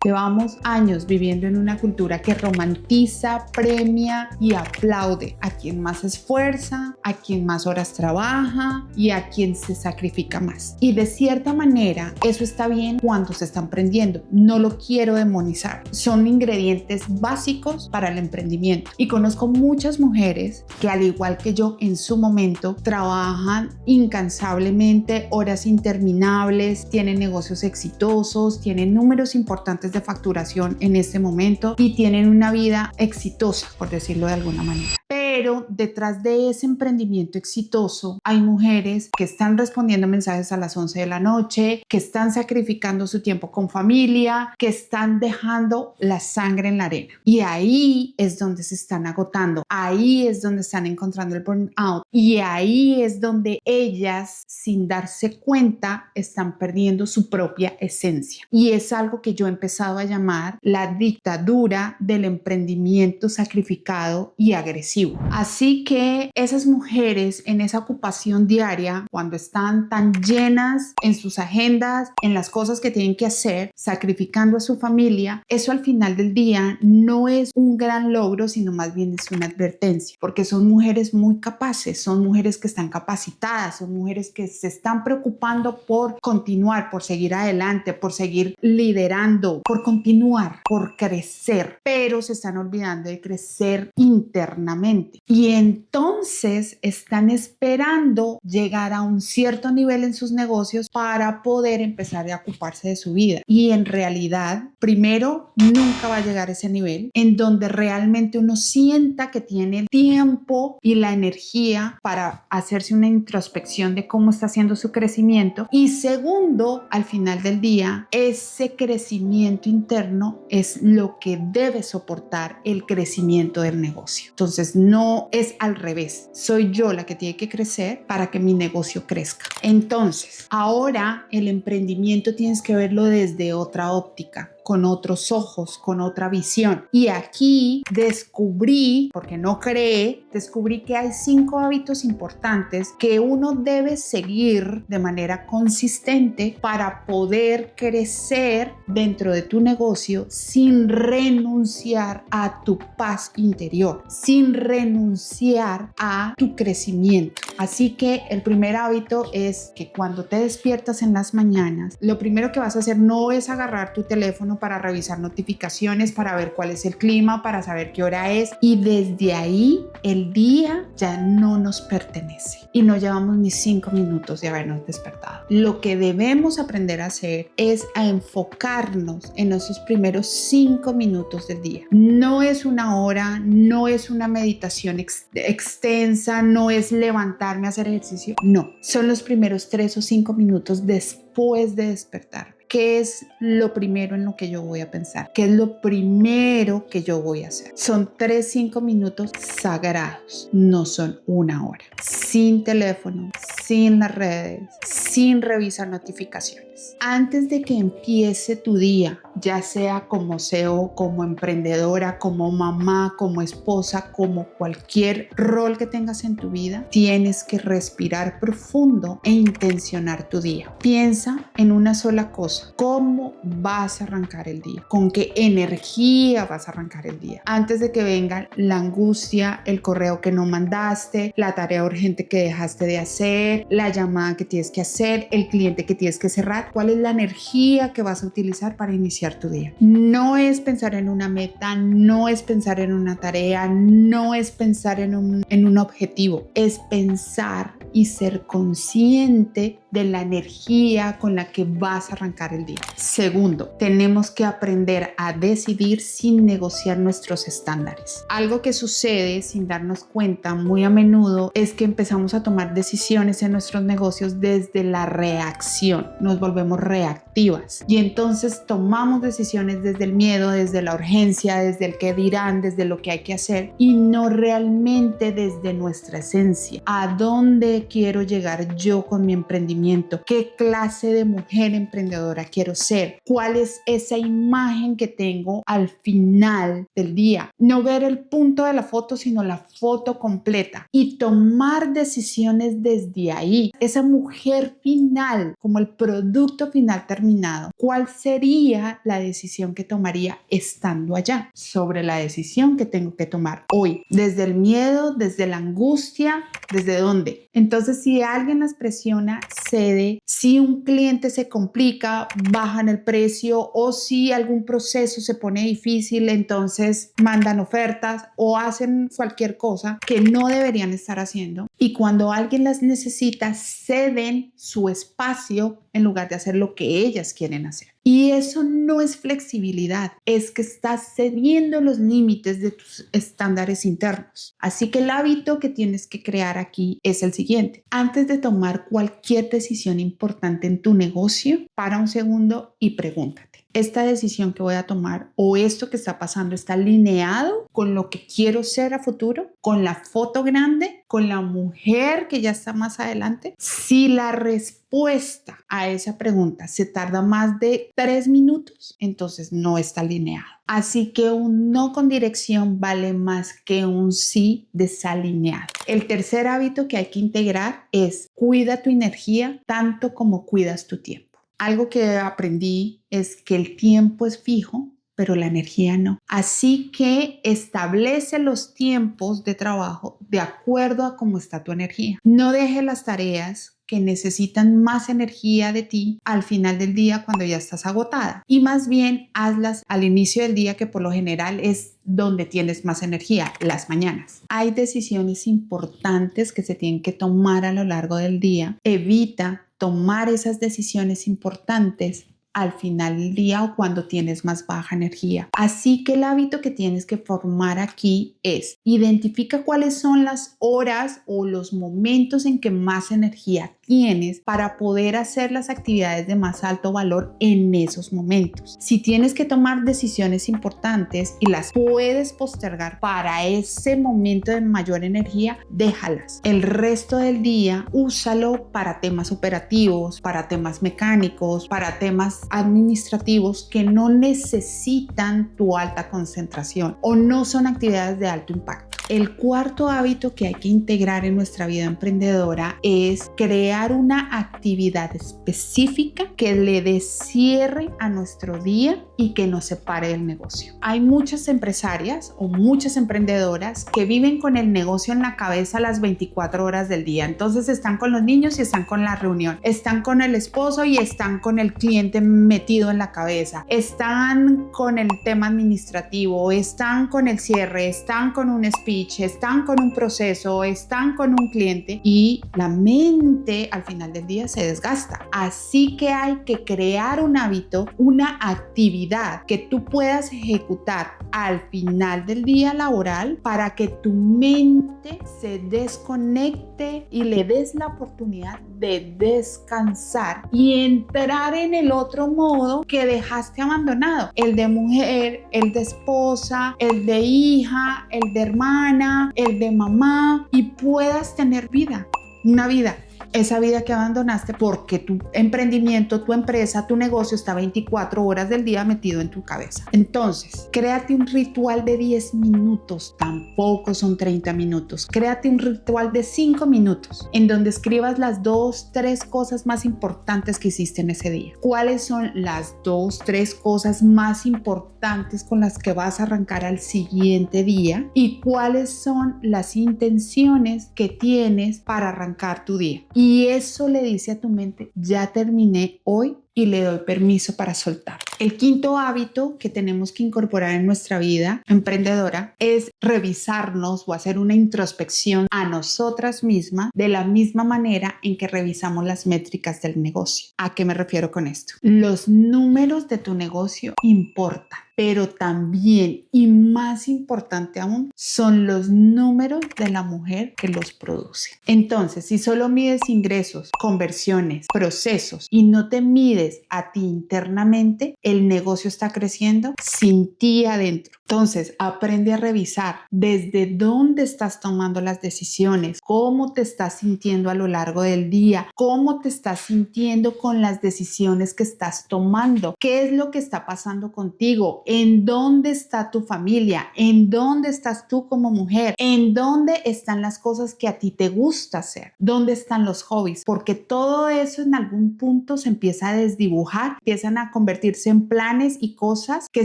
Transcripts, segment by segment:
Llevamos años viviendo en una cultura que romantiza, premia y aplaude a quien más se esfuerza, a quien más horas trabaja y a quien se sacrifica más. Y de cierta manera eso está bien cuando se está emprendiendo. No lo quiero demonizar. Son ingredientes básicos para el emprendimiento. Y conozco muchas mujeres que, al igual que yo en su momento, trabajan incansablemente, horas interminables, tienen negocios exitosos, tienen números importantes de facturación en este momento y tienen una vida exitosa, por decirlo de alguna manera. Pero detrás de ese emprendimiento exitoso hay mujeres que están respondiendo mensajes a las 11 de la noche, que están sacrificando su tiempo con familia, que están dejando la sangre en la arena. Y ahí es donde se están agotando, ahí es donde están encontrando el burnout y ahí es donde ellas, sin darse cuenta, están perdiendo su propia esencia. Y es algo que yo he empezado a llamar la dictadura del emprendimiento sacrificado y agresivo. Así que esas mujeres en esa ocupación diaria, cuando están tan llenas en sus agendas, en las cosas que tienen que hacer, sacrificando a su familia, eso al final del día no es un gran logro, sino más bien es una advertencia, porque son mujeres muy capaces, son mujeres que están capacitadas, son mujeres que se están preocupando por continuar, por seguir adelante, por seguir liderando, por continuar, por crecer, pero se están olvidando de crecer internamente. Y entonces están esperando llegar a un cierto nivel en sus negocios para poder empezar a ocuparse de su vida. Y en realidad, primero, nunca va a llegar a ese nivel en donde realmente uno sienta que tiene el tiempo y la energía para hacerse una introspección de cómo está haciendo su crecimiento. Y segundo, al final del día, ese crecimiento interno es lo que debe soportar el crecimiento del negocio. Entonces, no es al revés. Soy yo la que tiene que crecer para que mi negocio crezca. Entonces, ahora el emprendimiento tienes que verlo desde otra óptica, con otros ojos, con otra visión. Y aquí descubrí, porque no creé, descubrí que hay 5 hábitos importantes que uno debe seguir de manera consistente para poder crecer dentro de tu negocio sin renunciar a tu paz interior, sin renunciar a tu crecimiento. Así que el primer hábito es que cuando te despiertas en las mañanas, lo primero que vas a hacer no es agarrar tu teléfono para revisar notificaciones, para ver cuál es el clima, para saber qué hora es, y desde ahí el día ya no nos pertenece y no llevamos ni 5 minutos de habernos despertado. Lo que debemos aprender a hacer es a enfocarnos en esos primeros 5 minutos del día. No es una hora, no es una meditación extensa, no es levantarme a hacer ejercicio, no, son los primeros 3 o 5 minutos después de despertar. ¿Qué es lo primero en lo que yo voy a pensar? ¿Qué es lo primero que yo voy a hacer? Son 3-5 minutos sagrados, no son una hora. Sin teléfono, sin las redes, sin revisar notificaciones. Antes de que empiece tu día, ya sea como CEO, como emprendedora, como mamá, como esposa, como cualquier rol que tengas en tu vida, tienes que respirar profundo e intencionar tu día. Piensa en una sola cosa. ¿Cómo vas a arrancar el día? ¿Con qué energía vas a arrancar el día? Antes de que venga la angustia, el correo que no mandaste, la tarea urgente que dejaste de hacer, la llamada que tienes que hacer, el cliente que tienes que cerrar. ¿Cuál es la energía que vas a utilizar para iniciar tu día? No es pensar en una meta, no es pensar en una tarea, no es pensar en un objetivo, es pensar y ser consciente de la energía con la que vas a arrancar el día. Segundo, tenemos que aprender a decidir sin negociar nuestros estándares. Algo que sucede sin darnos cuenta muy a menudo es que empezamos a tomar decisiones en nuestros negocios desde la reacción. Nos volvemos reactivas y entonces tomamos decisiones desde el miedo, desde la urgencia, desde el qué dirán, desde lo que hay que hacer y no realmente desde nuestra esencia. ¿A dónde quiero llegar yo con mi emprendimiento? emprendimiento? ¿Qué clase de mujer emprendedora quiero ser? ¿Cuál es esa imagen que tengo al final del día? No ver el punto de la foto, sino la foto completa y tomar decisiones desde ahí. Esa mujer final, como el producto final terminado, ¿cuál sería la decisión que tomaría estando allá? Sobre la decisión que tengo que tomar hoy, desde el miedo, desde la angustia, ¿desde dónde? Entonces, si alguien las presiona, cede. Si un cliente se complica, bajan el precio, o si algún proceso se pone difícil, entonces mandan ofertas o hacen cualquier cosa que no deberían estar haciendo. Y cuando alguien las necesita, ceden su espacio en lugar de hacer lo que ellas quieren hacer. Y eso no es flexibilidad, es que estás cediendo los límites de tus estándares internos. Así que el hábito que tienes que crear aquí es el siguiente. Antes de tomar cualquier decisión importante en tu negocio, para un segundo y pregúntate: ¿esta decisión que voy a tomar o esto que está pasando está alineado con lo que quiero ser a futuro? ¿Con la foto grande? ¿Con la mujer que ya está más adelante? Si la respuesta a esa pregunta se tarda más de 3 minutos, entonces no está alineado. Así que un no con dirección vale más que un sí desalineado. El tercer hábito que hay que integrar es: cuida tu energía tanto como cuidas tu tiempo. Algo que aprendí es que el tiempo es fijo, pero la energía no. Así que establece los tiempos de trabajo de acuerdo a cómo está tu energía. No dejes las tareas que necesitan más energía de ti al final del día cuando ya estás agotada, y más bien hazlas al inicio del día, que por lo general es donde tienes más energía, las mañanas. Hay decisiones importantes que se tienen que tomar a lo largo del día. Evita tomar esas decisiones importantes al final del día o cuando tienes más baja energía. Así que el hábito que tienes que formar aquí es: identifica cuáles son las horas o los momentos en que más energía tienes para poder hacer las actividades de más alto valor en esos momentos. Si tienes que tomar decisiones importantes y las puedes postergar para ese momento de mayor energía, déjalas. El resto del día úsalo para temas operativos, para temas mecánicos, para temas administrativos que no necesitan tu alta concentración o no son actividades de alto impacto. El cuarto hábito que hay que integrar en nuestra vida emprendedora es crear una actividad específica que le dé cierre a nuestro día y que nos separe del negocio. Hay muchas empresarias o muchas emprendedoras que viven con el negocio en la cabeza las 24 horas del día. Entonces están con los niños y están con la reunión, están con el esposo y están con el cliente metido en la cabeza, están con el tema administrativo, están con el cierre, están con un speech, están con un proceso, están con un cliente, y la mente al final del día se desgasta. Así que hay que crear un hábito, una actividad que tú puedas ejecutar al final del día laboral para que tu mente se desconecte y le des la oportunidad de descansar y entrar en el otro modo que dejaste abandonado: el de mujer, el de esposa, el de hija, el de hermana, el de mamá, y puedas tener vida, una vida. Esa vida que abandonaste porque tu emprendimiento, tu empresa, tu negocio está 24 horas del día metido en tu cabeza. Entonces, créate un ritual de 10 minutos, tampoco son 30 minutos. Créate un ritual de 5 minutos en donde escribas las 2, 3 cosas más importantes que hiciste en ese día. ¿Cuáles son las 2, 3 cosas más importantes con las que vas a arrancar al siguiente día? ¿Y cuáles son las intenciones que tienes para arrancar tu día? Y eso le dice a tu mente: ya terminé hoy y le doy permiso para soltar. El quinto hábito que tenemos que incorporar en nuestra vida emprendedora es revisarnos o hacer una introspección a nosotras mismas de la misma manera en que revisamos las métricas del negocio. ¿A qué me refiero con esto? Los números de tu negocio importan, pero también, y más importante aún, son los números de la mujer que los produce. Entonces, si solo mides ingresos, conversiones, procesos y no te mides a ti internamente, el negocio está creciendo sin ti adentro. Entonces, aprende a revisar desde dónde estás tomando las decisiones, cómo te estás sintiendo a lo largo del día, cómo te estás sintiendo con las decisiones que estás tomando, qué es lo que está pasando contigo, en dónde está tu familia, en dónde estás tú como mujer, en dónde están las cosas que a ti te gusta hacer, dónde están los hobbies, porque todo eso en algún punto se empieza a desdibujar, empiezan a convertirse en planes y cosas que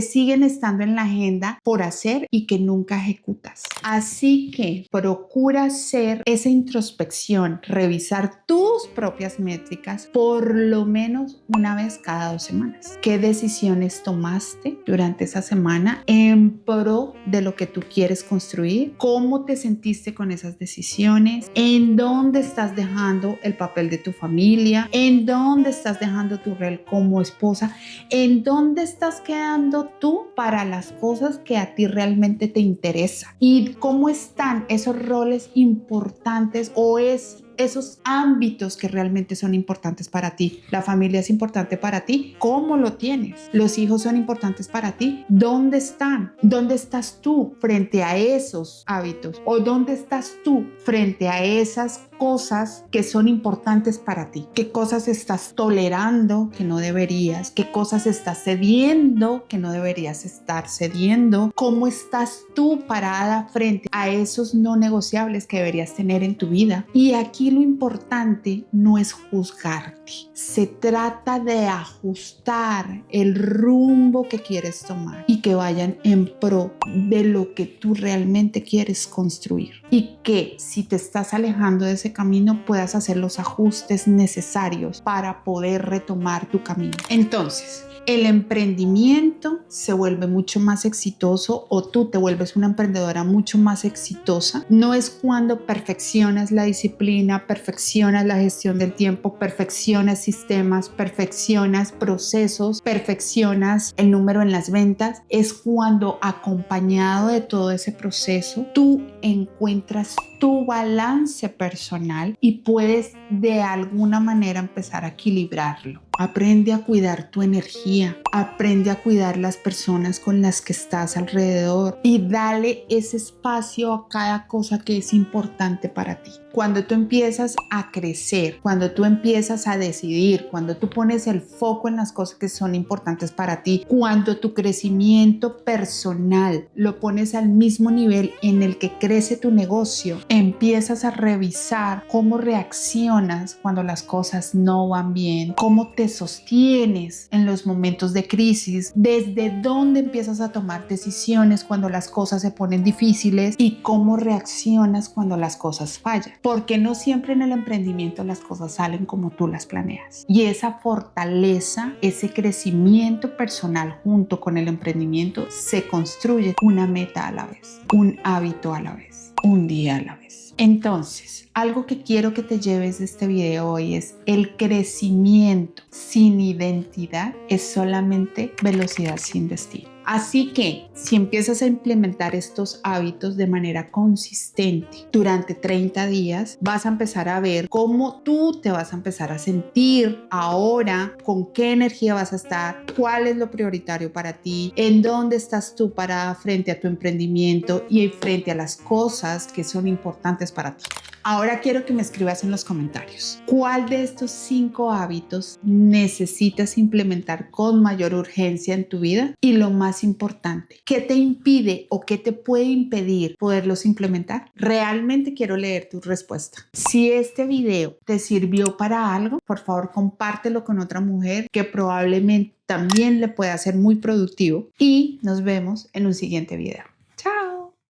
siguen estando en la agenda por hacer y que nunca ejecutas. Así que procura hacer esa introspección, revisar tus propias métricas por lo menos una vez cada 2 semanas. ¿Qué decisiones tomaste durante esa semana en pro de lo que tú quieres construir? ¿Cómo te sentiste con esas decisiones? ¿En dónde estás dejando el papel de tu familia? ¿En dónde estás dejando tu rol como esposa? ¿En dónde estás quedando tú para las cosas que a ti realmente te interesan? ¿Y cómo están esos roles importantes o esos ámbitos que realmente son importantes para ti? La familia es importante para ti. ¿Cómo lo tienes? Los hijos son importantes para ti. ¿Dónde están? ¿Dónde estás tú frente a esos hábitos? ¿O dónde estás tú frente a esas cosas que son importantes para ti? ¿Qué cosas estás tolerando que no deberías? ¿Qué cosas estás cediendo que no deberías estar cediendo? ¿Cómo estás tú parada frente a esos no negociables que deberías tener en tu vida? Y aquí lo importante no es juzgarte, se trata de ajustar el rumbo que quieres tomar y que vayan en pro de lo que tú realmente quieres construir, y que si te estás alejando de ese camino puedas hacer los ajustes necesarios para poder retomar tu camino. Entonces, el emprendimiento se vuelve mucho más exitoso, o tú te vuelves una emprendedora mucho más exitosa. No es cuando perfeccionas la disciplina, perfeccionas la gestión del tiempo, perfeccionas sistemas, perfeccionas procesos, perfeccionas el número en las ventas. Es cuando, acompañado de todo ese proceso, tú encuentras tu balance personal y puedes de alguna manera empezar a equilibrarlo. Aprende a cuidar tu energía, aprende a cuidar las personas con las que estás alrededor y dale ese espacio a cada cosa que es importante para ti. Cuando tú empiezas a crecer, cuando tú empiezas a decidir, cuando tú pones el foco en las cosas que son importantes para ti, cuando tu crecimiento personal lo pones al mismo nivel en el que crece tu negocio, empiezas a revisar cómo reaccionas cuando las cosas no van bien, cómo te sostienes en los momentos de crisis, desde dónde empiezas a tomar decisiones cuando las cosas se ponen difíciles y cómo reaccionas cuando las cosas fallan. Porque no siempre en el emprendimiento las cosas salen como tú las planeas. Y esa fortaleza, ese crecimiento personal junto con el emprendimiento se construye una meta a la vez, un hábito a la vez, un día a la vez. Entonces, algo que quiero que te lleves de este video hoy es: el crecimiento sin identidad es solamente velocidad sin destino. Así que si empiezas a implementar estos hábitos de manera consistente durante 30 días, vas a empezar a ver cómo tú te vas a empezar a sentir ahora, con qué energía vas a estar, cuál es lo prioritario para ti, en dónde estás tú parada frente a tu emprendimiento y frente a las cosas que son importantes para ti. Ahora quiero que me escribas en los comentarios cuál de estos 5 hábitos necesitas implementar con mayor urgencia en tu vida, y lo más importante, ¿qué te impide o qué te puede impedir poderlos implementar? Realmente quiero leer tu respuesta. Si este video te sirvió para algo, por favor compártelo con otra mujer que probablemente también le pueda ser muy productivo, y nos vemos en un siguiente video.